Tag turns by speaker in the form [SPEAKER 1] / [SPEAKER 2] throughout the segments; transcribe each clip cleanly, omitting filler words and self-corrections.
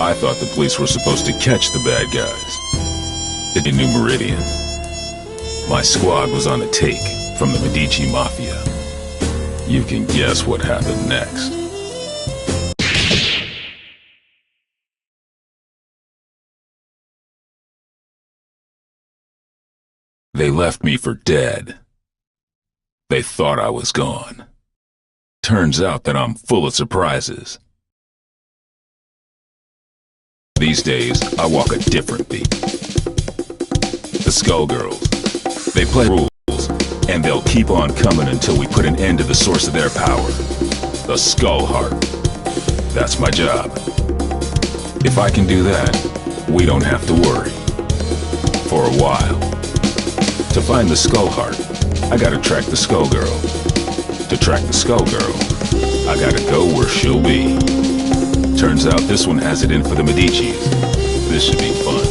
[SPEAKER 1] I thought the police were supposed to catch the bad guys. In New Meridian, my squad was on a take from the Medici Mafia. You can guess what happened next. They left me for dead. They thought I was gone. Turns out that I'm full of surprises. These days, I walk a different beat. The Skullgirls, they play rules, and they'll keep on coming until we put an end to the source of their power. The Skull Heart. That's my job. If I can do that, we don't have to worry. For a while. To find the Skull Heart, I gotta track the Skullgirl. To track the Skullgirl, I gotta go where she'll be. Turns out this one has it in for the Medicis. This should be fun.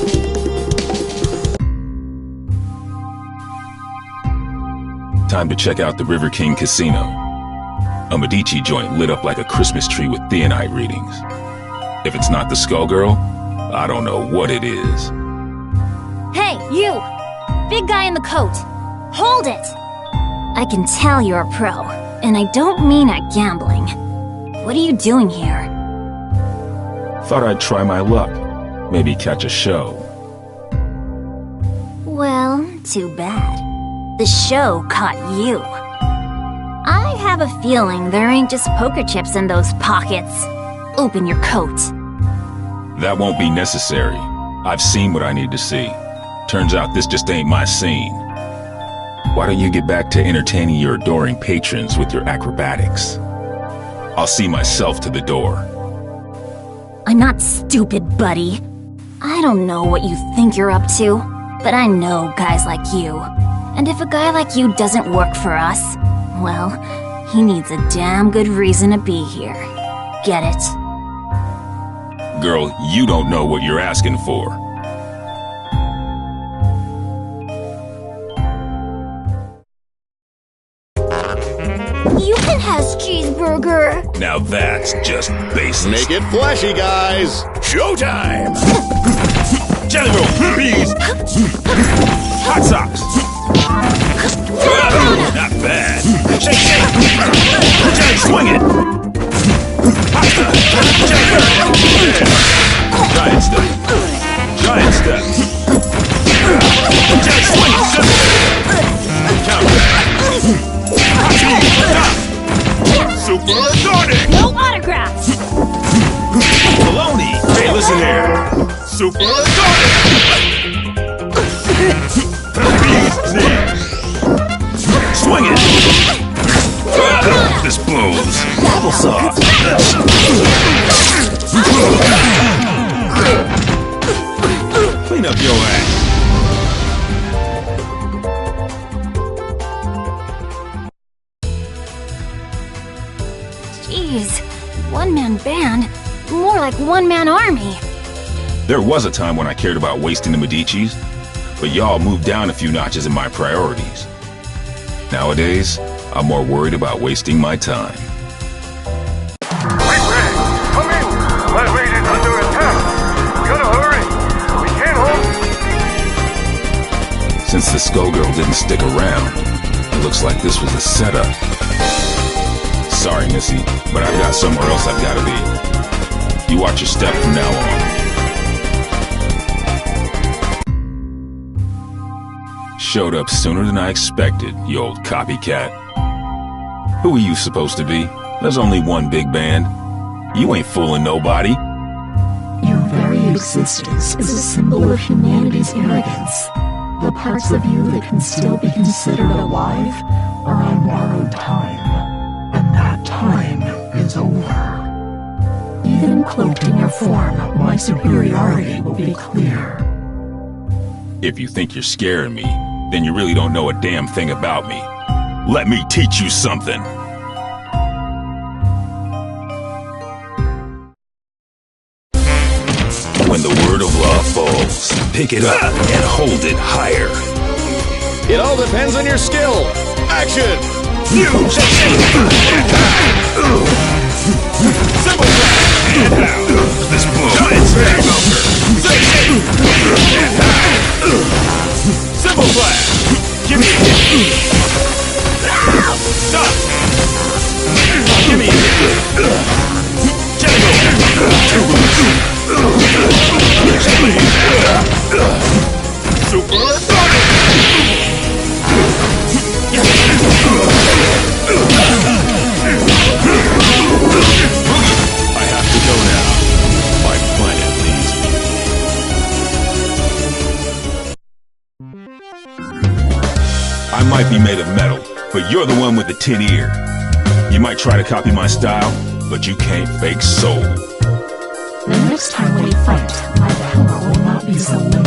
[SPEAKER 1] Time to check out the River King Casino. A Medici joint lit up like a Christmas tree with theonite readings. If it's not the Skullgirl, I don't know what it is.
[SPEAKER 2] Hey, you! Big guy in the coat! Hold it! I can tell you're a pro, and I don't mean at gambling. What are you doing here?
[SPEAKER 1] Thought I'd try my luck. Maybe catch a show.
[SPEAKER 2] Well, too bad. The show caught you. I have a feeling there ain't just poker chips in those pockets. Open your coat.
[SPEAKER 1] That won't be necessary. I've seen what I need to see. Turns out this just ain't my scene. Why don't you get back to entertaining your adoring patrons with your acrobatics? I'll see myself to the door.
[SPEAKER 2] I'm not stupid, buddy. I don't know what you think you're up to, but I know guys like you. And if a guy like you doesn't work for us, well, he needs a damn good reason to be here. Get it?
[SPEAKER 1] Girl, you don't know what you're asking for.
[SPEAKER 2] You can have cheeseburger.
[SPEAKER 1] Now that's just basic.
[SPEAKER 3] Make it flashy, guys!
[SPEAKER 1] Showtime! Jelly roll, please! Hot socks! Not bad! Shake, shake! Jelly, swing it! Pasta! Giant step! Giant step! Jelly, swing it! Count back! Super Sonic!
[SPEAKER 2] No autographs!
[SPEAKER 1] Baloney! Hey, listen here! Super Sonic! Bee's knees! Swing it! This blows! Applesauce! Clean up your act!
[SPEAKER 2] Jeez, one-man band? More like one-man army.
[SPEAKER 1] There was a time when I cared about wasting the Medicis, but y'all moved down a few notches in my priorities. Nowadays, I'm more worried about wasting my time.
[SPEAKER 4] Wait, Red! Come in! My raid is under attack! We gotta hurry! We can't hold...
[SPEAKER 1] Since the Skullgirl didn't stick around, it looks like this was a setup. Sorry, Missy, but I've got somewhere else I've gotta be. You watch your step from now on. Showed up sooner than I expected, you old copycat. Who are you supposed to be? There's only one big band. You ain't fooling nobody.
[SPEAKER 5] Your very existence is a symbol of humanity's arrogance. The parts of you that can still be considered alive are on borrowed time. And that time is over. Even cloaked in your form, my superiority will be clear.
[SPEAKER 1] If you think you're scaring me, then you really don't know a damn thing about me. Let me teach you something. When the word of law falls, pick it up and hold it higher.
[SPEAKER 3] It all depends on your skill! Action!
[SPEAKER 1] This blow. might be made of metal, but you're the one with the tin ear. You might try to copy my style, but you can't fake soul.
[SPEAKER 5] The next time we fight, my power will not be so limited.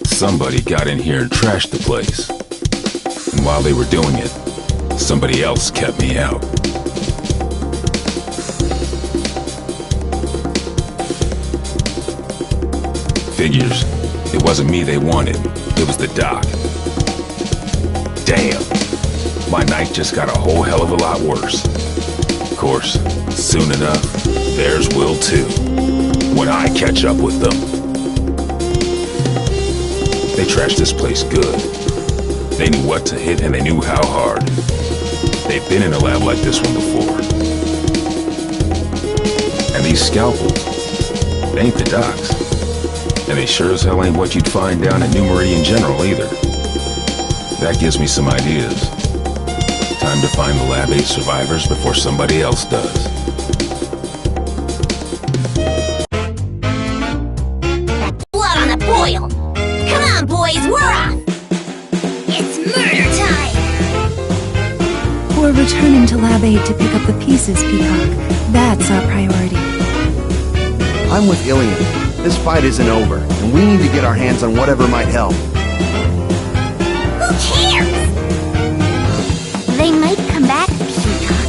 [SPEAKER 1] Somebody got in here and trashed the place. And while they were doing it, somebody else kept me out. Figures. It wasn't me they wanted. It was the doc. Damn. My night just got a whole hell of a lot worse. Of course, soon enough, theirs will too. When I catch up with them. They trashed this place good. They knew what to hit and they knew how hard. They've been in a lab like this one before. And these scalpels, they ain't the docs. And they sure as hell ain't what you'd find down at New Meridian General either. That gives me some ideas. Time to find the Lab 8 survivors before somebody else does.
[SPEAKER 2] Blood on the boil! Come on, boys, we're off! It's murder time!
[SPEAKER 6] We're returning to Lab 8 to pick up the pieces, Peacock. That's our priority.
[SPEAKER 7] I'm with Ilian. This fight isn't over, and we need to get our hands on whatever might help.
[SPEAKER 2] Who cares? They might come back, Peacock.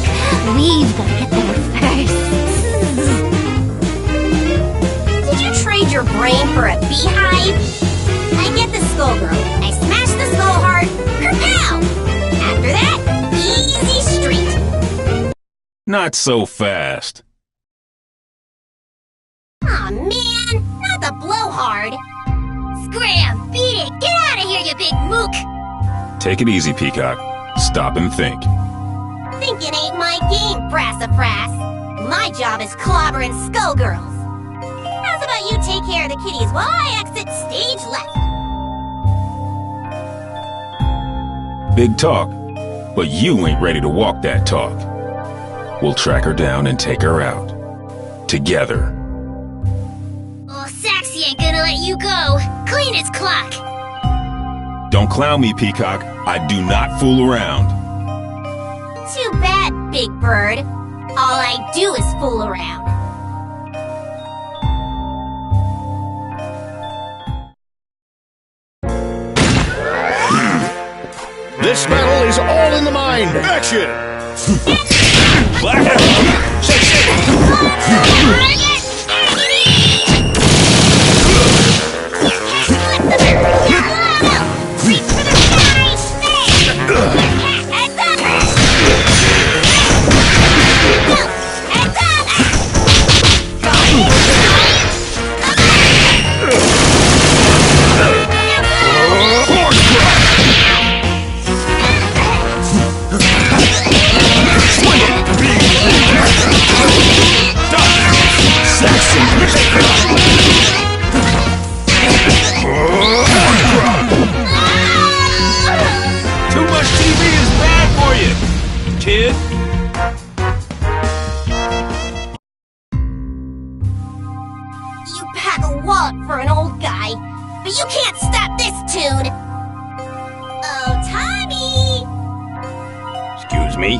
[SPEAKER 2] We've got to get there first. Did you trade your brain for a beehive? I get the skull girl. I smash the skull heart. Kerpow! After that, easy street.
[SPEAKER 1] Not so fast.
[SPEAKER 2] Aw, man! Not the blowhard! Scram! Beat it! Get out of here, you big mook!
[SPEAKER 1] Take it easy, Peacock. Stop and think.
[SPEAKER 2] Thinking ain't my game, Brassafrass. My job is clobbering skullgirls. How's about you take care of the kitties while I exit stage left?
[SPEAKER 1] Big talk, but you ain't ready to walk that talk. We'll track her down and take her out. Together.
[SPEAKER 2] Oh, Saxy ain't gonna let you go. Clean his clock.
[SPEAKER 1] Don't clown me, Peacock. I do not fool around.
[SPEAKER 2] Too bad, Big Bird. All I do is fool around.
[SPEAKER 3] This battle is all in the mind. Action!
[SPEAKER 1] Too much TV is bad for you, kid.
[SPEAKER 2] You pack a wallet for an old guy, but you can't stop this tune. Oh, Tommy!
[SPEAKER 3] Excuse me?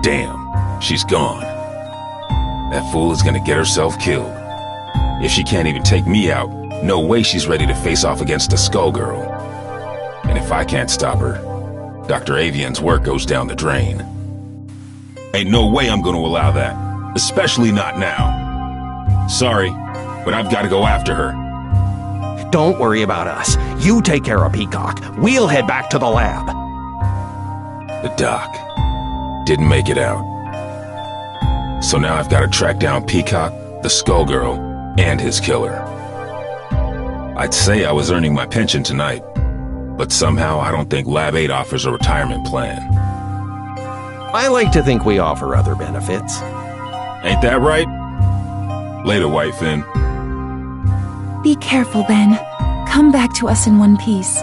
[SPEAKER 1] Damn, she's gone. That fool is gonna get herself killed. If she can't even take me out, no way she's ready to face off against a Skullgirl. And if I can't stop her, Dr. Avian's work goes down the drain. Ain't no way I'm gonna allow that, especially not now. Sorry, but I've gotta go after her.
[SPEAKER 8] Don't worry about us. You take care of Peacock. We'll head back to the lab.
[SPEAKER 1] The doc didn't make it out. So now I've gotta track down Peacock, the Skullgirl, and his killer. I'd say I was earning my pension tonight, but somehow I don't think Lab 8 offers a retirement plan.
[SPEAKER 8] I like to think we offer other benefits.
[SPEAKER 1] Ain't that right? Later, White Fin.
[SPEAKER 6] Be careful, Ben. Come back to us in one piece.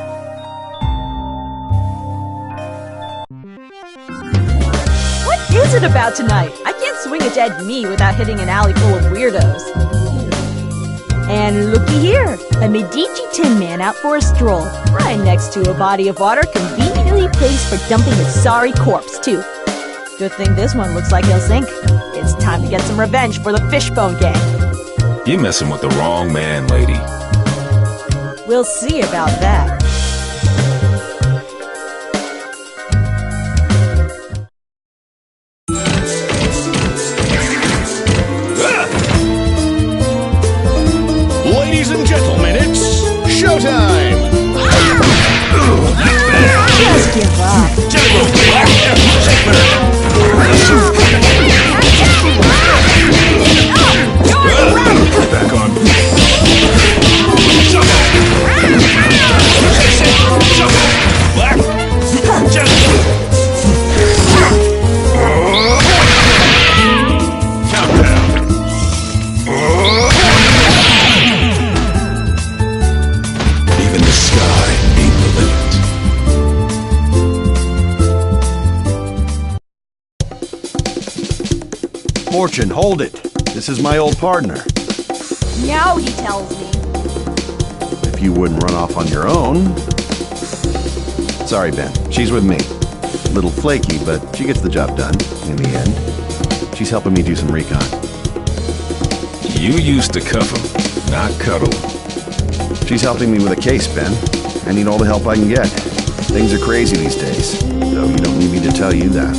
[SPEAKER 9] What is it about tonight? I can't swing a dead me without hitting an alley full of weirdos. And looky here, a Medici Tin Man out for a stroll, right next to a body of water conveniently placed for dumping his sorry corpse, too. Good thing this one looks like he'll sink. It's time to get some revenge for the Fishbone Gang.
[SPEAKER 1] You're messing with the wrong man, lady.
[SPEAKER 9] We'll see about that.
[SPEAKER 3] Ladies and gentlemen, it's showtime!
[SPEAKER 9] Just give up.
[SPEAKER 1] Back on. Even the sky ain't the limit.
[SPEAKER 7] Fortune, hold it. This is my old partner.
[SPEAKER 9] Now he tells me.
[SPEAKER 7] If you wouldn't run off on your own... Sorry, Ben. She's with me. Little flaky, but she gets the job done, in the end. She's helping me do some recon.
[SPEAKER 1] You used to cuff him, not cuddle.
[SPEAKER 7] She's helping me with a case, Ben. I need all the help I can get. Things are crazy these days, though you don't need me to tell you that.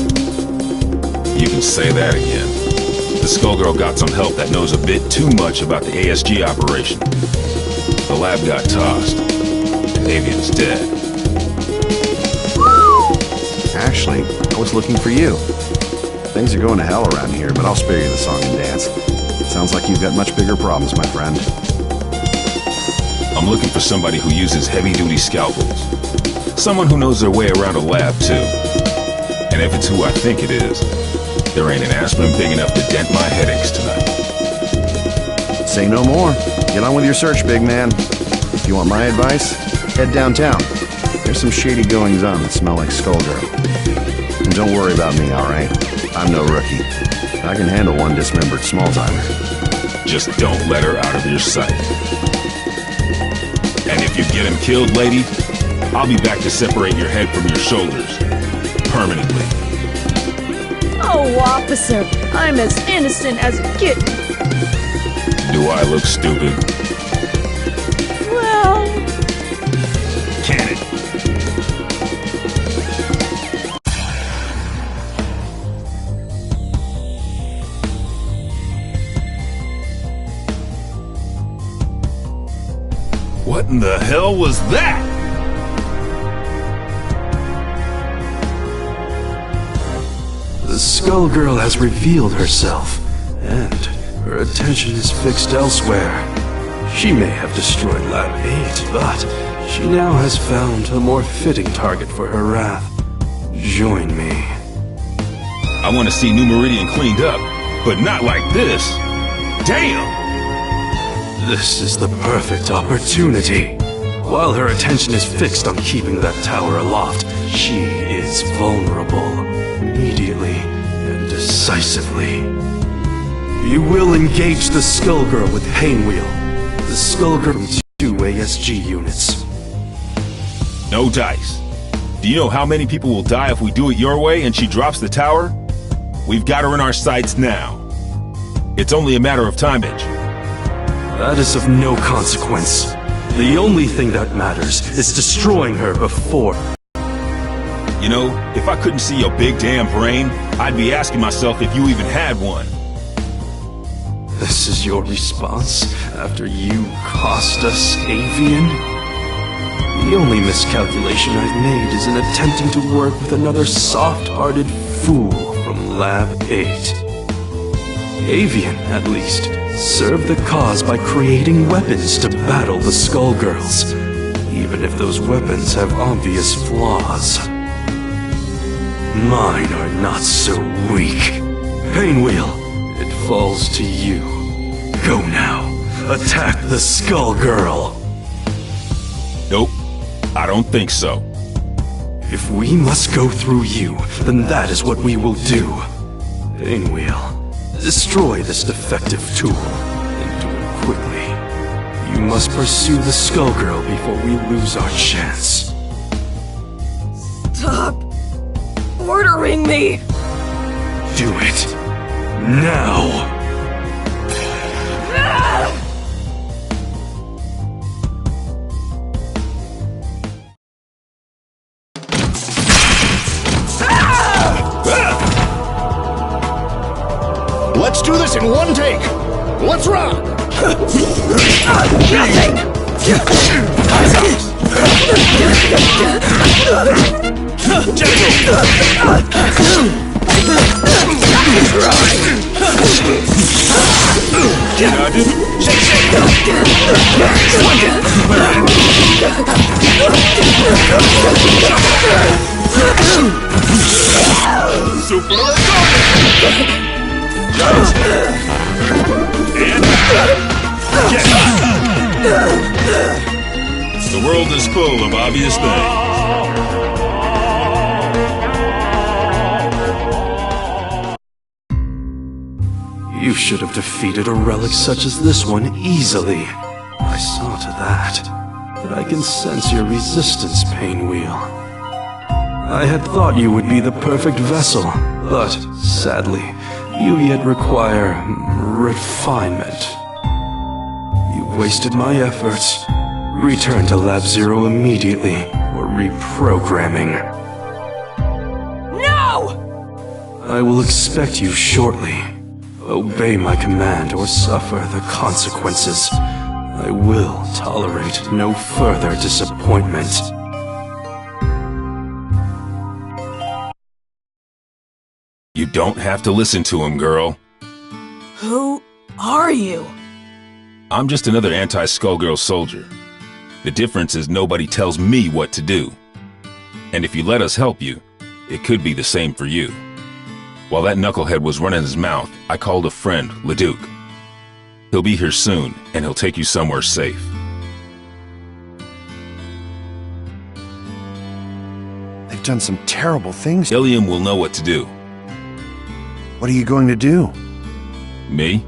[SPEAKER 1] You can say that again. The Skullgirl got some help that knows a bit too much about the ASG operation. The lab got tossed. Avian's dead.
[SPEAKER 7] Actually, I was looking for you. Things are going to hell around here, but I'll spare you the song and dance. It sounds like you've got much bigger problems, my friend.
[SPEAKER 1] I'm looking for somebody who uses heavy-duty scalpels. Someone who knows their way around a lab, too. And if it's who I think it is, there ain't an aspirin big enough to dent my headaches tonight.
[SPEAKER 7] Say no more. Get on with your search, big man. If you want my advice, head downtown. There's some shady goings-on that smell like Skullgirl. And don't worry about me, alright? I'm no rookie. I can handle one dismembered small-timer.
[SPEAKER 1] Just don't let her out of your sight. And if you get him killed, lady, I'll be back to separate your head from your shoulders. Permanently.
[SPEAKER 9] Oh, officer, I'm as innocent as a kitten.
[SPEAKER 1] Do I look stupid?
[SPEAKER 9] Well...
[SPEAKER 1] Can it? What in the hell was that?
[SPEAKER 10] The Skullgirl has revealed herself, and her attention is fixed elsewhere. She may have destroyed Lab 8, but she now has found a more fitting target for her wrath. Join me.
[SPEAKER 1] I want to see New Meridian cleaned up, but not like this. Damn!
[SPEAKER 10] This is the perfect opportunity. While her attention is fixed on keeping that tower aloft, she is vulnerable. Immediately and decisively. You will engage the Skullgirl with Painwheel. The Skullgirl from 2 ASG units.
[SPEAKER 1] No dice. Do you know how many people will die if we do it your way and she drops the tower? We've got her in our sights now. It's only a matter of time, bitch.
[SPEAKER 10] That is of no consequence. The only thing that matters is destroying her before.
[SPEAKER 1] You know, if I couldn't see your big damn brain, I'd be asking myself if you even had one.
[SPEAKER 10] This is your response after you cost us Avian? The only miscalculation I've made is in attempting to work with another soft-hearted fool from Lab 8. Avian, at least, served the cause by creating weapons to battle the Skullgirls, even if those weapons have obvious flaws. Mine are not so weak. Painwheel, it falls to you. Go now. Attack the Skullgirl.
[SPEAKER 1] Nope, I don't think so.
[SPEAKER 10] If we must go through you, then that is what we will do. Painwheel, Destroy this defective tool, and do it quickly. You must pursue the Skullgirl before we lose our chance.
[SPEAKER 11] Stop ordering me!
[SPEAKER 10] Do it now!
[SPEAKER 3] Let's do this in one take! Let's rock!
[SPEAKER 1] The world is full of obvious things.
[SPEAKER 10] You should have defeated a relic such as this one easily. I saw to that. But I can sense your resistance, Painwheel. I had thought you would be the perfect vessel, but sadly, you yet require refinement. You wasted my efforts. Return to Lab Zero immediately for reprogramming.
[SPEAKER 11] No!
[SPEAKER 10] I will expect you shortly. Obey my command or suffer the consequences. I will tolerate no further disappointment.
[SPEAKER 1] You don't have to listen to him, girl.
[SPEAKER 11] Who are you?
[SPEAKER 1] I'm just another anti-Skullgirl soldier. The difference is nobody tells me what to do. And if you let us help you, it could be the same for you. While that knucklehead was running his mouth, I called a friend, Leduc. He'll be here soon, and he'll take you somewhere safe.
[SPEAKER 7] They've done some terrible things.
[SPEAKER 1] Ilium will know what to do.
[SPEAKER 7] What are you going to do?
[SPEAKER 1] Me?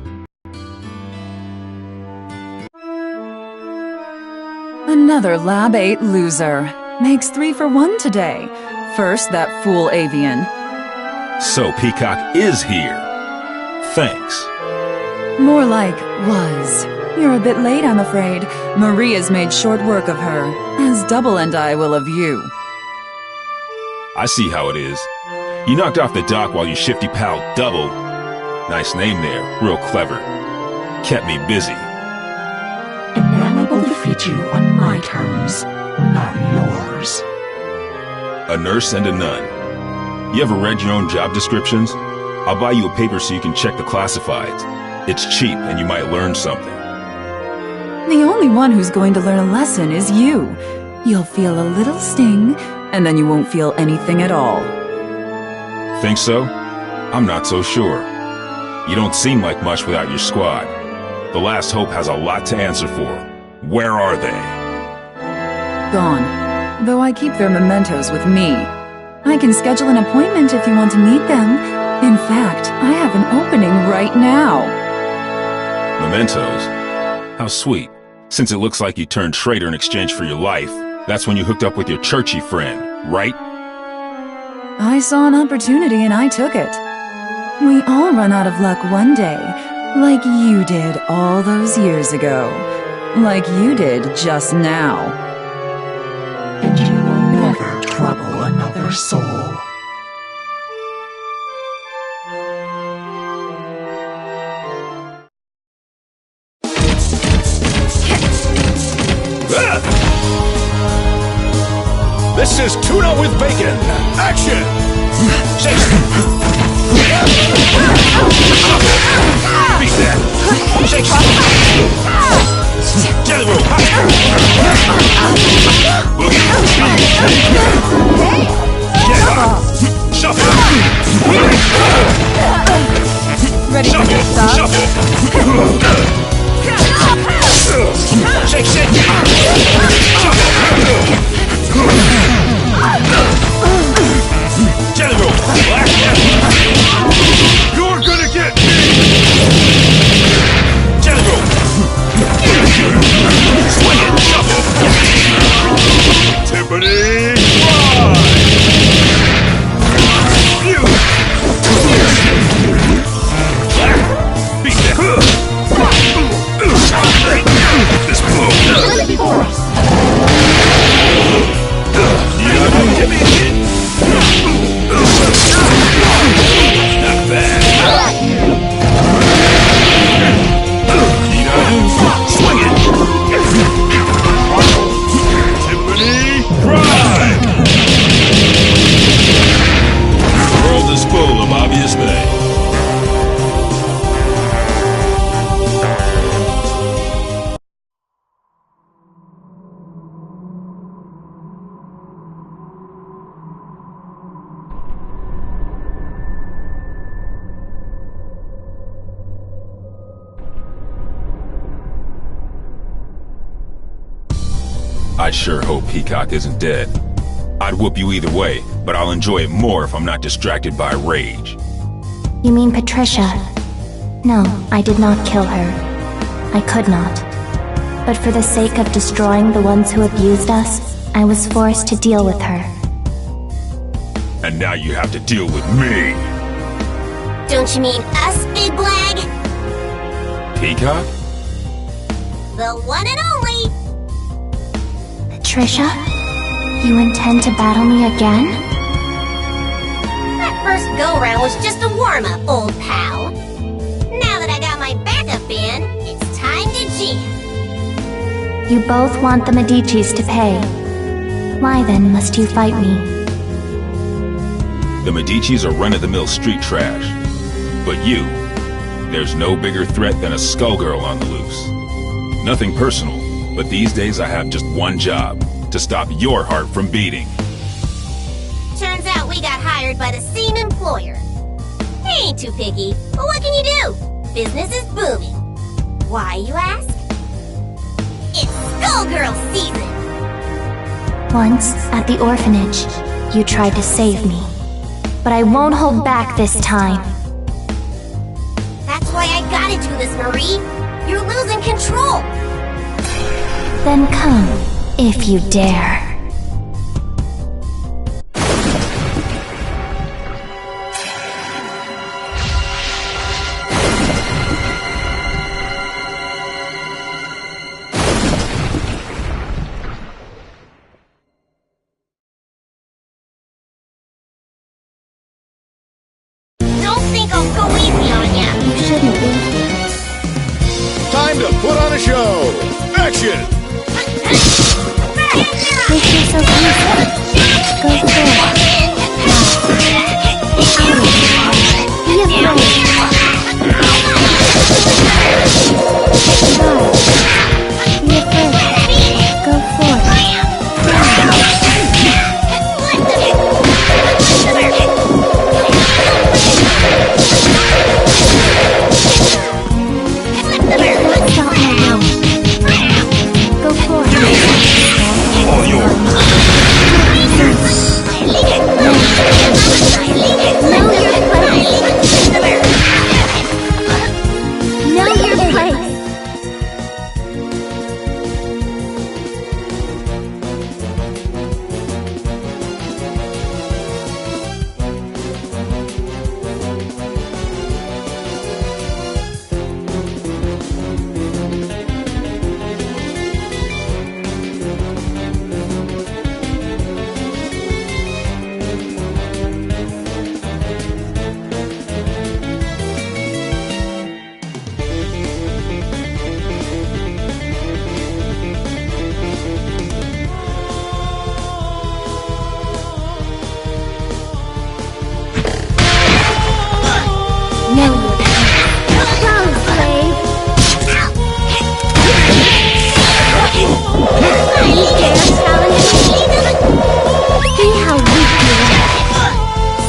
[SPEAKER 12] Another Lab 8 loser. Makes 3 for 1 today. First, that fool avian.
[SPEAKER 1] So Peacock is here. Thanks.
[SPEAKER 12] More like was. You're a bit late, I'm afraid. Maria's made short work of her, as Double and I will of you.
[SPEAKER 1] I see how it is. You knocked off the dock while your shifty pal Double, nice name there, real clever, kept me busy.
[SPEAKER 5] And now I will defeat you on my terms, not yours.
[SPEAKER 1] A nurse and a nun. You ever read your own job descriptions? I'll buy you a paper so you can check the classifieds. It's cheap and you might learn something.
[SPEAKER 12] The only one who's going to learn a lesson is you. You'll feel a little sting, and then you won't feel anything at all.
[SPEAKER 1] Think so? I'm not so sure. You don't seem like much without your squad. The Last Hope has a lot to answer for. Where are they?
[SPEAKER 12] Gone. Though I keep their mementos with me. I can schedule an appointment if you want to meet them. In fact, I have an opening right now.
[SPEAKER 1] Mementos? How sweet. Since it looks like you turned traitor in exchange for your life, that's when you hooked up with your churchy friend, right?
[SPEAKER 12] I saw an opportunity and I took it. We all run out of luck one day, like you did all those years ago. Like you did just now.
[SPEAKER 5] And you will never trouble another soul.
[SPEAKER 3] This is tuna with bacon! Action! Beat that! Shake! Jelly roll! Shuffle!
[SPEAKER 11] Ready to get
[SPEAKER 3] Shuffle! Shake, shake! Jelly roll! You're gonna get me!
[SPEAKER 1] Timpani, this blow. Give me a hit. Not bad. Swing it. Timpani, Prime. The world is full of obvious things. I sure hope Peacock isn't dead. I'd whoop you either way, but I'll enjoy it more if I'm not distracted by rage.
[SPEAKER 2] You mean Patricia? No, I did not kill her. I could not. But for the sake of destroying the ones who abused us, I was forced to deal with her.
[SPEAKER 1] And now you have to deal with me.
[SPEAKER 13] Don't you mean us, Big Blag?
[SPEAKER 1] Peacock?
[SPEAKER 13] The one and only!
[SPEAKER 2] Patricia? You intend to battle me again?
[SPEAKER 13] That first go-round was just a warm-up, old pal. Now that I got my backup in, it's time to jam.
[SPEAKER 2] You both want the Medicis to pay. Why then must you fight me?
[SPEAKER 1] The Medicis are run-of-the-mill street trash. But you, there's no bigger threat than a skullgirl on the loose. Nothing personal, but these days I have just one job, to stop your heart from beating.
[SPEAKER 13] Turns out we got hired by the same employer. They ain't too picky, but what can you do? Business is booming. Why, you ask? It's Skullgirl season!
[SPEAKER 2] Once, at the orphanage, you tried to save me. But I won't hold back this time.
[SPEAKER 13] That's why I gotta do this, Marie. You're losing control.
[SPEAKER 2] Then come, if you dare.
[SPEAKER 13] Don't think I'll go easy on ya.
[SPEAKER 2] You shouldn't be.
[SPEAKER 3] Time to put on a show. Action!
[SPEAKER 2] Make yourself easy. Go for it. Be afraid. Be afraid. Go for it. Stop my will. Go for it.
[SPEAKER 1] All yours.
[SPEAKER 2] Know your place. Know your place. Know your place. Go, slave. You dare challenge me? See how weak you are.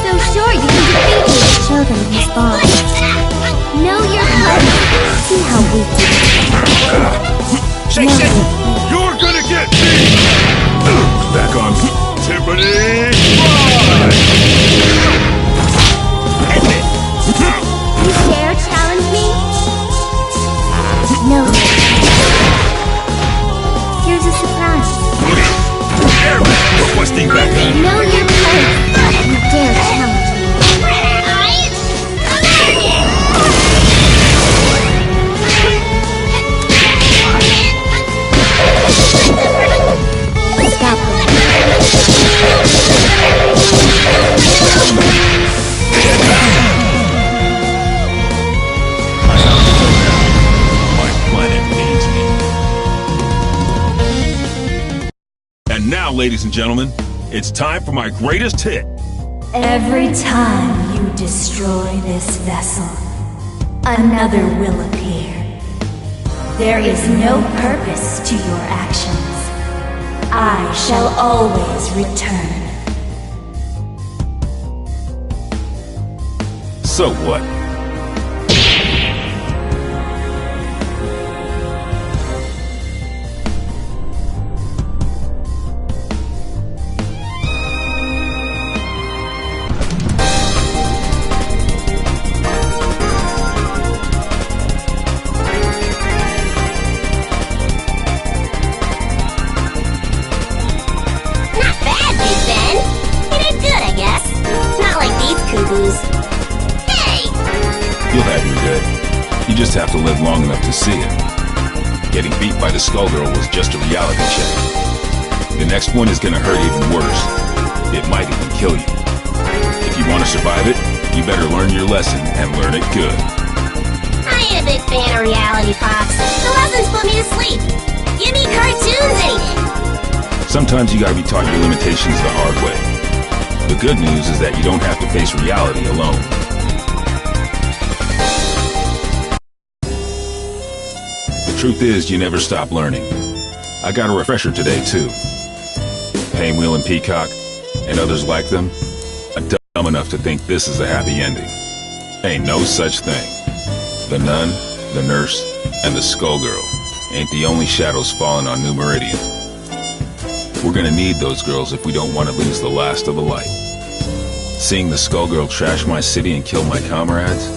[SPEAKER 2] So sure you can defeat me. Show them his boss. Know your place. See how weak you are.
[SPEAKER 1] Shake it! You're gonna get me! Back on Timpani, Prime!
[SPEAKER 2] You dare challenge me? No. Here's a surprise.
[SPEAKER 1] ladies and gentlemen, it's time for my greatest hit.
[SPEAKER 2] Every time you destroy this vessel, another will appear. There is no purpose to your actions. I shall always return.
[SPEAKER 1] So what? You just have to live long enough to see it. Getting beat by the Skullgirl was just a reality check. The next one is gonna hurt even worse. It might even kill you. If you want to survive it, you better learn your lesson and learn it good.
[SPEAKER 13] I ain't a big fan of reality, Fox. The lessons put me to sleep. Give me cartoons any day.
[SPEAKER 1] Sometimes you gotta be taught your limitations the hard way. The good news is that you don't have to face reality alone. Truth is, you never stop learning. I got a refresher today, too. Painwheel and Peacock, and others like them, are dumb enough to think this is a happy ending. Ain't no such thing. The Nun, the Nurse, and the Skullgirl ain't the only shadows falling on New Meridian. We're gonna need those girls if we don't want to lose the last of the light. Seeing the Skullgirl trash my city and kill my comrades?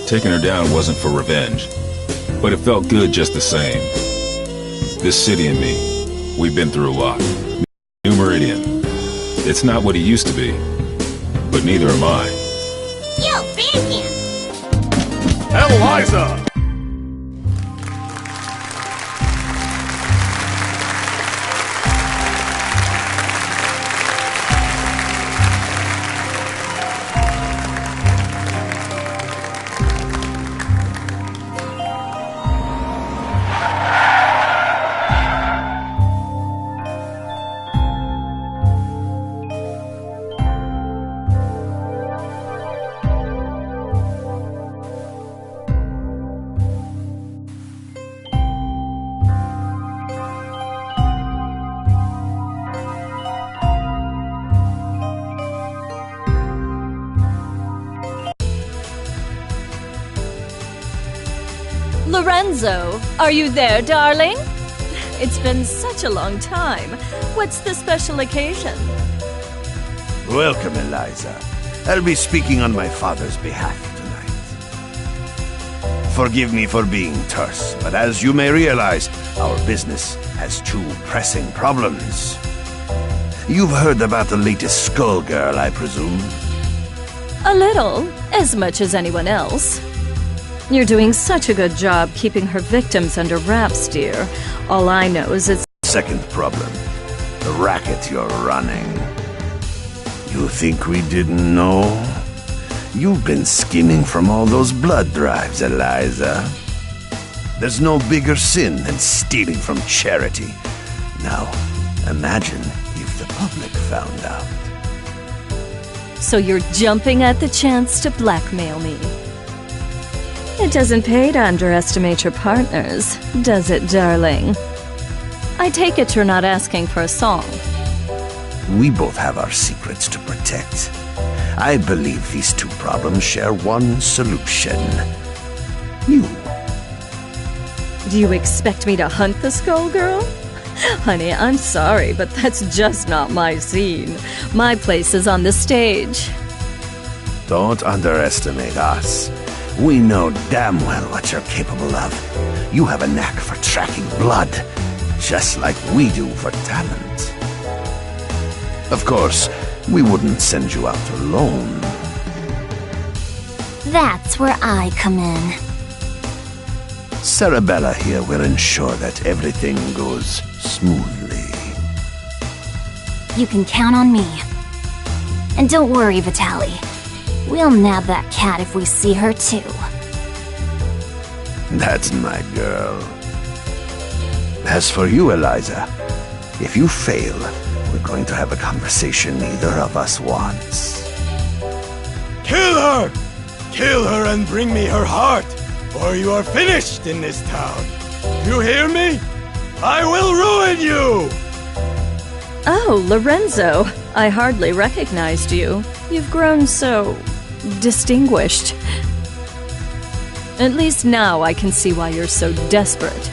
[SPEAKER 1] Taking her down wasn't for revenge. But it felt good just the same. This city and me, we've been through a lot. New Meridian, it's not what it used to be, but neither am I.
[SPEAKER 13] Yo, Bandcamp!
[SPEAKER 3] Eliza!
[SPEAKER 9] Lorenzo, are you there, darling? It's been such a long time. What's the special occasion?
[SPEAKER 14] Welcome, Eliza. I'll be speaking on my father's behalf tonight. Forgive me for being terse, but as you may realize, our business has two pressing problems. You've heard about the latest Skullgirl, I presume?
[SPEAKER 9] A little, as much as anyone else. You're doing such a good job keeping her victims under wraps, dear. All I know is it's...
[SPEAKER 14] Second problem. The racket you're running. You think we didn't know? You've been scheming from all those blood drives, Eliza. There's no bigger sin than stealing from charity. Now, imagine if the public found out.
[SPEAKER 9] So you're jumping at the chance to blackmail me. It doesn't pay to underestimate your partners, does it, darling? I take it you're not asking for a song.
[SPEAKER 14] We both have our secrets to protect. I believe these two problems share one solution. You.
[SPEAKER 9] Do you expect me to hunt the Skullgirl? Honey, I'm sorry, but that's just not my scene. My place is on the stage.
[SPEAKER 14] Don't underestimate us. We know damn well what you're capable of. You have a knack for tracking blood, just like we do for talent. Of course, we wouldn't send you out alone.
[SPEAKER 2] That's where I come in.
[SPEAKER 14] Cerebella here will ensure that everything goes smoothly.
[SPEAKER 2] You can count on me. And don't worry, Vitali. We'll nab that cat if we see her, too.
[SPEAKER 14] That's my girl. As for you, Eliza, if you fail, We're going to have a conversation neither of us wants.
[SPEAKER 15] Kill her! Kill her and bring me her heart, or you are finished in this town. You hear me? I will ruin you!
[SPEAKER 16] Oh, Lorenzo. I hardly recognized you. You've grown so... distinguished. At least now I can see why you're so desperate.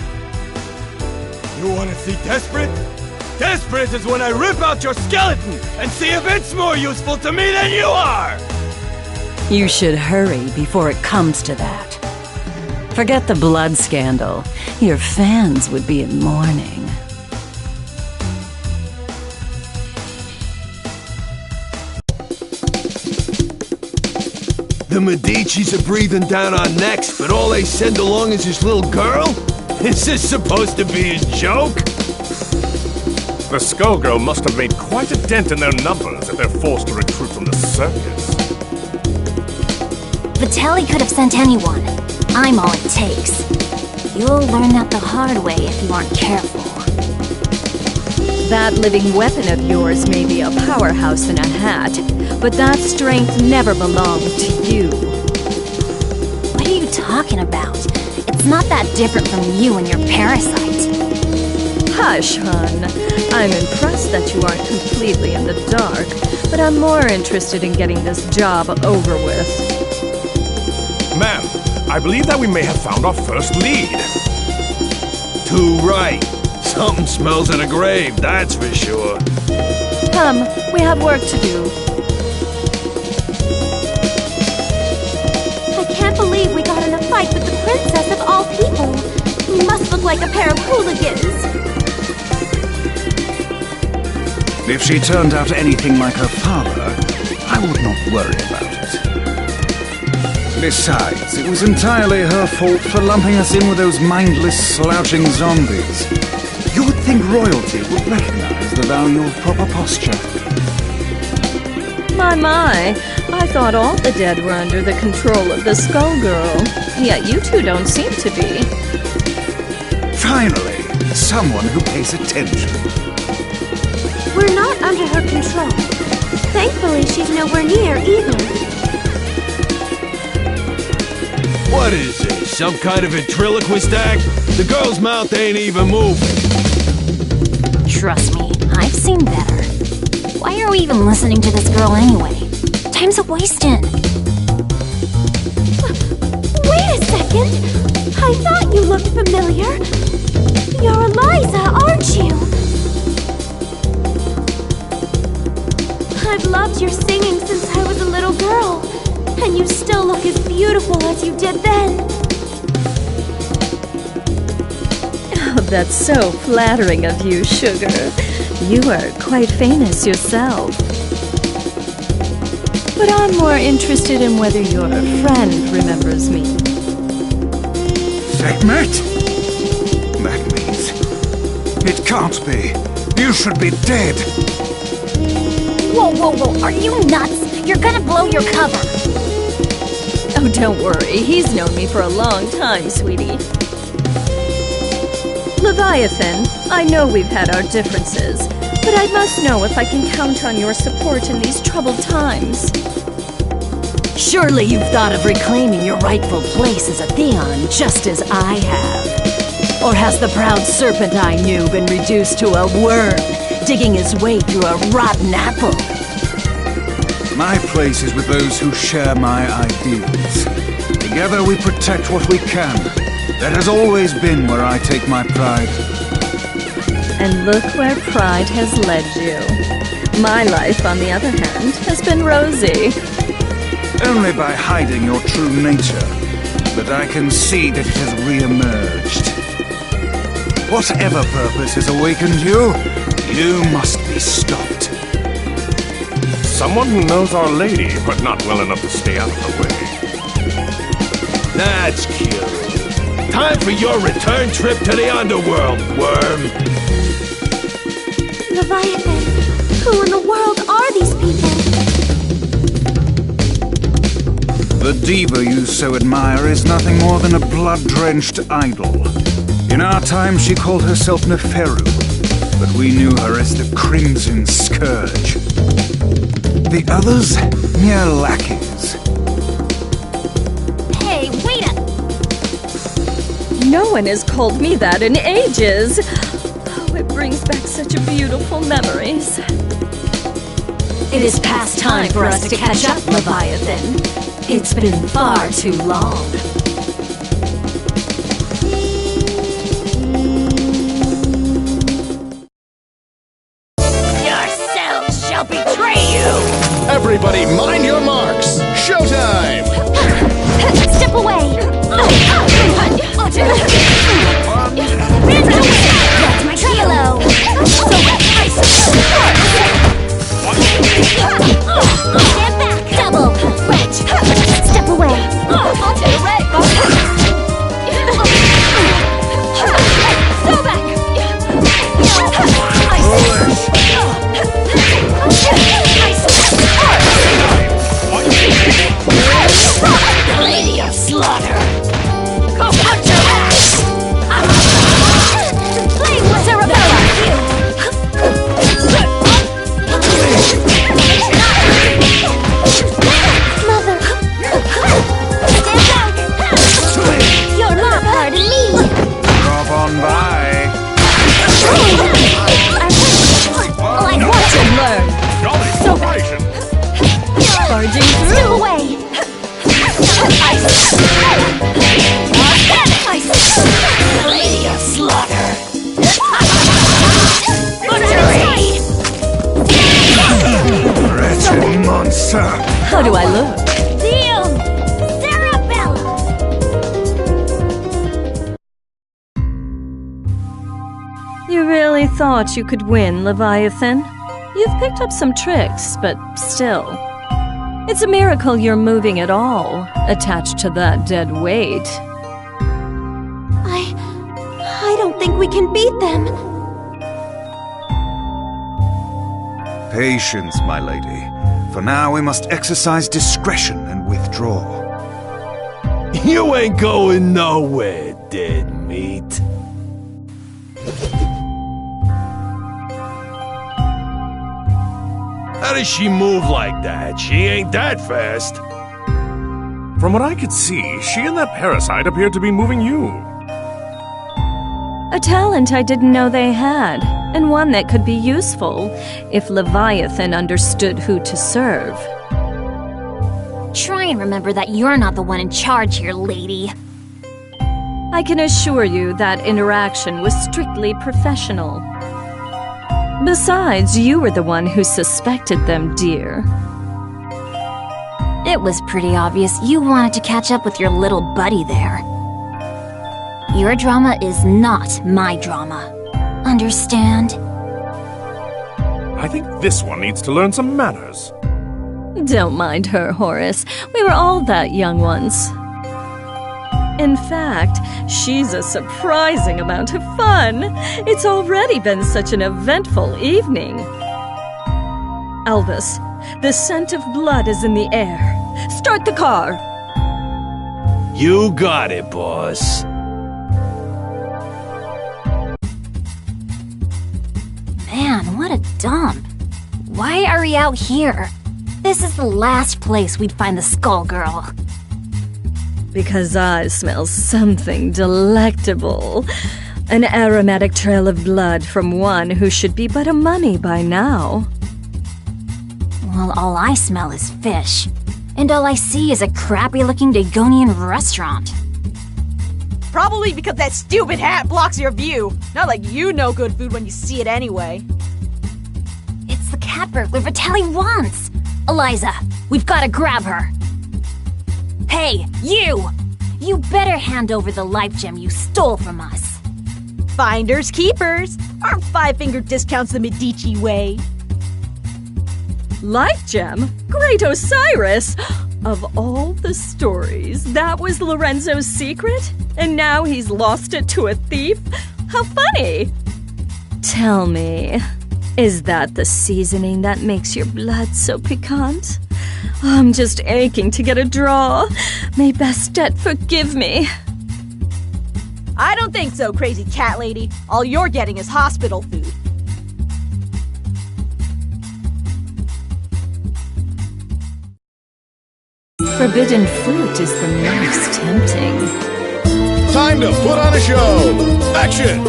[SPEAKER 15] You want to see desperate? Desperate is when I rip out your skeleton and see if it's more useful to me than you are!
[SPEAKER 17] You should hurry before it comes to that. Forget the blood scandal. Your fans would be in mourning.
[SPEAKER 10] The Medicis are breathing down our necks, but all they send along is this little girl? Is this supposed to be a joke?
[SPEAKER 18] The Skullgirl must have made quite a dent in their numbers if they're forced to recruit from the circus.
[SPEAKER 2] Vitelli could have sent anyone. I'm all it takes. You'll learn that the hard way if you aren't careful.
[SPEAKER 16] That living weapon of yours may be a powerhouse in a hat, but that strength never belonged to you.
[SPEAKER 2] What are you talking about? It's not that different from you and your parasite.
[SPEAKER 16] Hush, hon. I'm impressed that you aren't completely in the dark, but I'm more interested in getting this job over with.
[SPEAKER 18] Ma'am, I believe that we may have found our first lead.
[SPEAKER 10] Too right. Something smells of a grave, that's for sure.
[SPEAKER 16] Come, we have work to do.
[SPEAKER 13] I can't believe we got in a fight with the princess of all people. We must look like a pair of hooligans.
[SPEAKER 19] If she turned out anything like her father, I would not worry about it. Besides, it was entirely her fault for lumping us in with those mindless, slouching zombies. You would think royalty would recognize the value of proper posture.
[SPEAKER 16] My, I thought all the dead were under the control of the Skullgirl. Yet you two don't seem to be.
[SPEAKER 19] Finally, someone who pays attention.
[SPEAKER 13] We're not under her control. Thankfully, she's nowhere near either.
[SPEAKER 10] What is this, some kind of ventriloquist act? The girl's mouth ain't even moving.
[SPEAKER 2] Trust me, I've seen better. Why are we even listening to this girl anyway? Time's a-wasting.
[SPEAKER 13] Wait a second! I thought you looked familiar. You're Eliza, aren't you? I've loved your singing since I was a little girl. And you still look as beautiful as you did then.
[SPEAKER 16] Oh, that's so flattering of you, Sugar. You are quite famous yourself. But I'm more interested in whether your friend remembers me.
[SPEAKER 19] Sekhmet? That means... it can't be. You should be dead.
[SPEAKER 2] Whoa, are you nuts? You're gonna blow your cover.
[SPEAKER 16] Oh, don't worry. He's known me for a long time, sweetie. Leviathan, I know we've had our differences, but I must know if I can count on your support in these troubled times.
[SPEAKER 17] Surely you've thought of reclaiming your rightful place as a Theon, just as I have. Or has the proud serpent I knew been reduced to a worm, digging his way through a rotten apple?
[SPEAKER 19] My place is with those who share my ideals. Together we protect what we can. That has always been where I take my pride.
[SPEAKER 16] And look where pride has led you. My life, on the other hand, has been rosy.
[SPEAKER 19] Only by hiding your true nature. But I can see that it has re-emerged. Whatever purpose has awakened you, you must be stopped.
[SPEAKER 18] Someone who knows Our Lady, but not well enough to stay out of her way.
[SPEAKER 10] That's cute. Time for your return trip to the underworld, worm.
[SPEAKER 13] Leviathan, who in the world are these people?
[SPEAKER 19] The diva you so admire is nothing more than a blood-drenched idol. In our time, she called herself Neferu. but we knew her as the Crimson Scourge. The others, mere lackeys.
[SPEAKER 2] Hey, wait up!
[SPEAKER 16] No one has called me that in ages. Oh, it brings back such beautiful memories.
[SPEAKER 17] It is past time for us to catch up, Leviathan. It's been far too long.
[SPEAKER 13] Yourselves shall betray you!
[SPEAKER 3] Everybody mind your marks! Showtime!
[SPEAKER 2] Step away! That's my kilo! Stand back! Double! Wedge! Step away! Onto the red! Go back!
[SPEAKER 17] Lady of Slaughter! Go punch her ass!
[SPEAKER 2] Flame was Arabella! Mother! Stand back! You're not part of me!
[SPEAKER 19] Drop on by.
[SPEAKER 2] I want to learn!
[SPEAKER 18] Celebration!
[SPEAKER 16] Charging
[SPEAKER 2] Step
[SPEAKER 16] through!
[SPEAKER 2] away!
[SPEAKER 17] Lady of Slaughter!
[SPEAKER 19] Wretched monster.
[SPEAKER 16] How do I look?
[SPEAKER 2] Damn! Arabella!
[SPEAKER 16] You really thought you could win, Leviathan? You've picked up some tricks, but still. It's a miracle you're moving at all, attached to that dead weight.
[SPEAKER 9] I don't think we can beat them.
[SPEAKER 19] Patience, my lady. For now, we must exercise discretion and withdraw.
[SPEAKER 15] You ain't going nowhere, dead meat. How does she move like that? She ain't that fast.
[SPEAKER 18] From what I could see, she and that parasite appeared to be moving you.
[SPEAKER 16] A talent I didn't know they had, and one that could be useful if Leviathan understood who to serve.
[SPEAKER 2] Try and remember that you're not the one in charge here, lady.
[SPEAKER 16] I can assure you that interaction was strictly professional. Besides, you were the one who suspected them, dear.
[SPEAKER 2] It was pretty obvious you wanted to catch up with your little buddy there. Your drama is not my drama. Understand?
[SPEAKER 18] I think this one needs to learn some manners.
[SPEAKER 16] Don't mind her, Horace. We were all that young once. In fact, she's a surprising amount of fun. It's already been such an eventful evening. Elvis, the scent of blood is in the air. Start the car!
[SPEAKER 15] You got it, boss.
[SPEAKER 2] Man, what a dump. Why are we out here? This is the last place we'd find the Skull Girl.
[SPEAKER 16] Because I smell something delectable. An aromatic trail of blood from one who should be but a mummy by now.
[SPEAKER 2] Well, all I smell is fish. And all I see is a crappy-looking Dagonian restaurant.
[SPEAKER 9] Probably because that stupid hat blocks your view. Not like you know good food when you see it anyway.
[SPEAKER 2] It's the cat burglar Vitelli wants! Eliza, we've got to grab her. Hey, you! You better hand over the life gem you stole from us.
[SPEAKER 9] Finders keepers. Aren't five-finger discounts the Medici way?
[SPEAKER 16] Life gem? Great Osiris! Of all the stories, that was Lorenzo's secret? And now he's lost it to a thief? How funny! Tell me, is that the seasoning that makes your blood so piquant? I'm just aching to get a draw. May Bastet forgive me.
[SPEAKER 9] I don't think so, crazy cat lady. All you're getting is hospital food.
[SPEAKER 16] Forbidden fruit is the most tempting.
[SPEAKER 3] Time to put on a show. Action!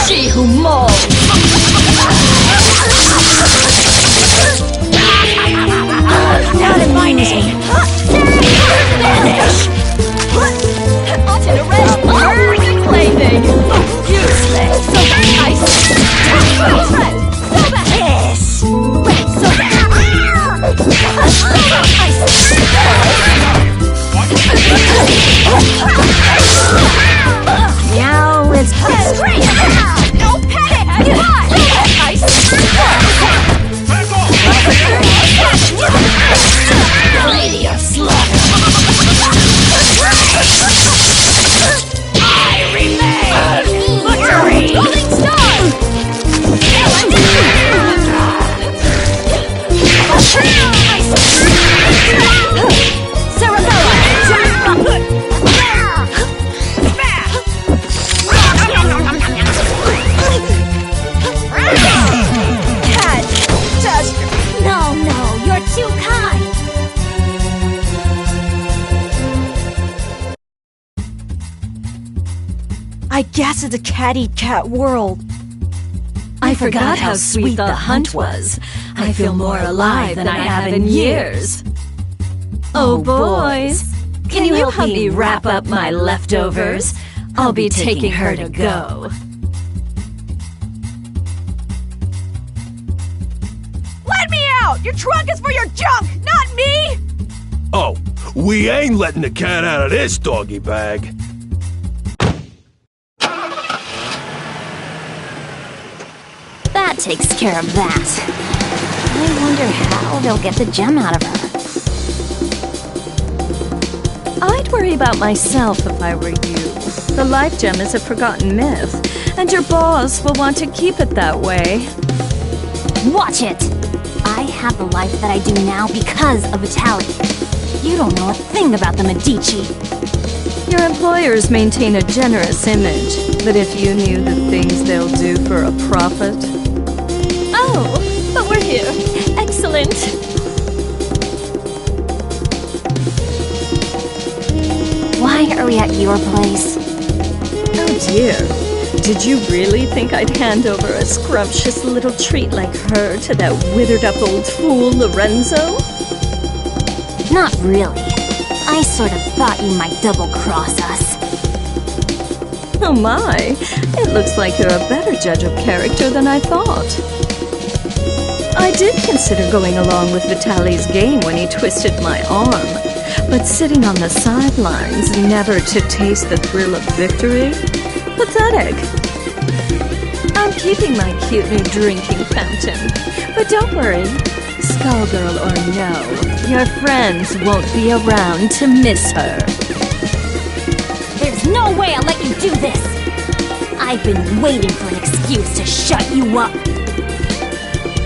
[SPEAKER 17] She who molds. Not amuse me. Vanish.
[SPEAKER 16] Perfect plaything.
[SPEAKER 17] Useless. Yes.
[SPEAKER 2] Now it's
[SPEAKER 17] No panic. Lady of Slaughter. I remain. Butchery. Rolling Star.
[SPEAKER 2] No, you're too kind.
[SPEAKER 9] I guess it's a cat-eat-cat world.
[SPEAKER 17] I forgot how sweet the hunt was. I feel more alive than I have in years. Oh, boys, can you help me wrap up my leftovers? I'll be taking her to go.
[SPEAKER 9] Let me out! Your trunk is for your junk, not me!
[SPEAKER 15] Oh, we ain't letting the cat out of this doggy bag.
[SPEAKER 2] That takes care of that. I wonder how they'll get the gem out of her.
[SPEAKER 16] I'd worry about myself if I were you. The life gem is a forgotten myth, and your boss will want to keep it that way.
[SPEAKER 2] Watch it! I have the life that I do now because of Vitaly. You don't know a thing about the Medici.
[SPEAKER 16] Your employers maintain a generous image, but if you knew the things they'll do for a profit... Oh, but we're here. Excellent.
[SPEAKER 2] Why are we at your place?
[SPEAKER 16] Oh dear. Did you really think I'd hand over a scrumptious little treat like her to that withered-up old fool, Lorenzo?
[SPEAKER 2] Not really. I sort of thought you might double-cross us.
[SPEAKER 16] Oh my, it looks like you're a better judge of character than I thought. I did consider going along with Vitaly's game when he twisted my arm, but sitting on the sidelines, never to taste the thrill of victory? Pathetic. I'm keeping my cute new drinking fountain, but don't worry, Skullgirl or no, your friends won't be around to miss her.
[SPEAKER 2] There's no way I'll let you do this! I've been waiting for an excuse to shut you up!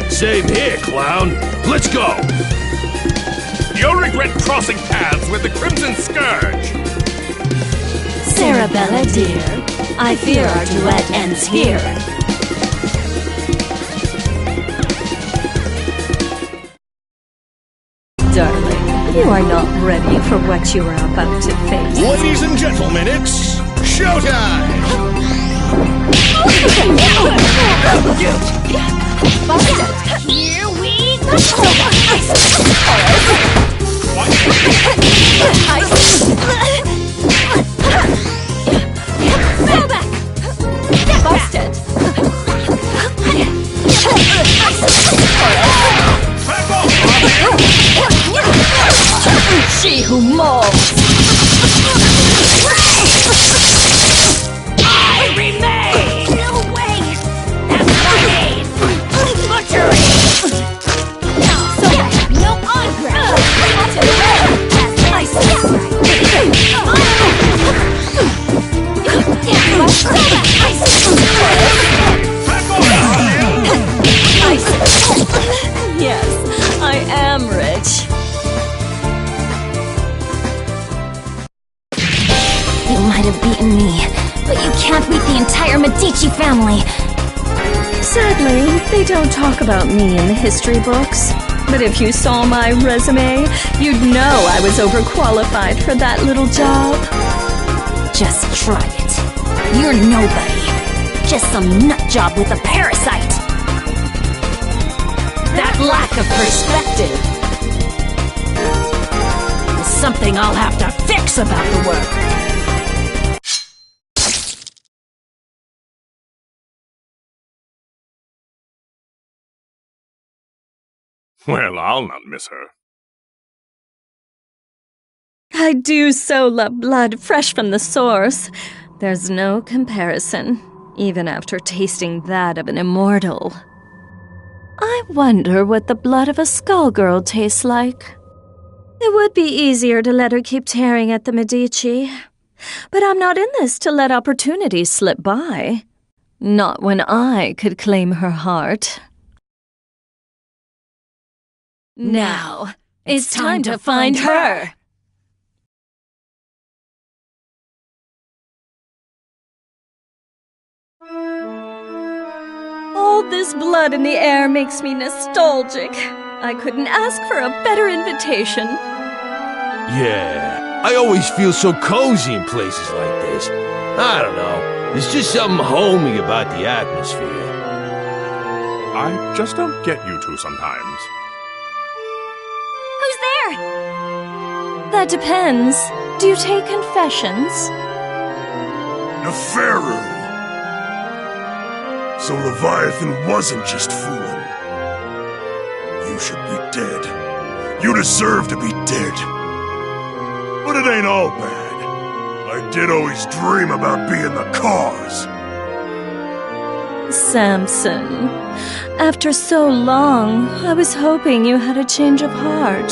[SPEAKER 15] Same here, clown. Let's go!
[SPEAKER 18] You'll regret crossing paths with the Crimson Scourge!
[SPEAKER 17] Sarabella, dear, I fear our duet ends here.
[SPEAKER 16] Darling, you are not ready for what you are about to face.
[SPEAKER 3] Ladies and gentlemen, it's showtime!
[SPEAKER 17] Here we go! Fell back! Busted! She who molds! I remain! No way! That's my name! Butchery! So I have no on-ground! To the red!
[SPEAKER 16] Yes, I am rich.
[SPEAKER 2] You might have beaten me, but you can't beat the entire Medici family.
[SPEAKER 16] Sadly, they don't talk about me in the history books. But if you saw my resume, you'd know I was overqualified for that little job.
[SPEAKER 2] Just try it. You're nobody. Just some nutjob with a parasite.
[SPEAKER 17] That lack of perspective is something I'll have to fix about the work.
[SPEAKER 18] Well, I'll not miss her.
[SPEAKER 16] I do so love blood fresh from the source. There's no comparison, even after tasting that of an immortal. I wonder what the blood of a skullgirl tastes like. It would be easier to let her keep tearing at the Medici. But I'm not in this to let opportunities slip by. Not when I could claim her heart.
[SPEAKER 17] Now, it's time to find her!
[SPEAKER 16] All this blood in the air makes me nostalgic. I couldn't ask for a better invitation.
[SPEAKER 20] Yeah, I always feel so cozy in places like this. I don't know, there's just something homey about the atmosphere.
[SPEAKER 18] I just don't get you two sometimes.
[SPEAKER 2] Who's there?
[SPEAKER 16] That depends. Do you take confessions?
[SPEAKER 3] Neferu! So Leviathan wasn't just fooling. You should be dead. You deserve to be dead. But it ain't all bad. I did always dream about being the cause.
[SPEAKER 16] Samson, after so long, I was hoping you had a change of heart.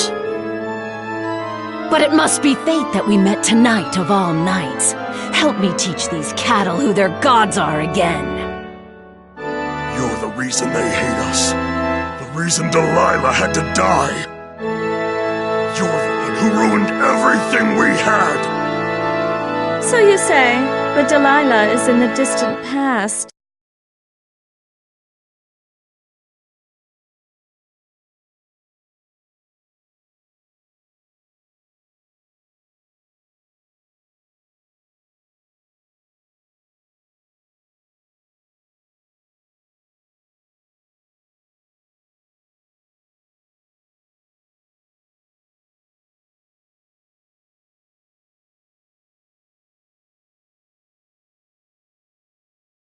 [SPEAKER 17] But it must be fate that we met tonight of all nights. Help me teach these cattle who their gods are again.
[SPEAKER 3] You're the reason they hate us. The reason Delilah had to die. You're the one who ruined everything we had.
[SPEAKER 16] So you say, but Delilah is in the distant past.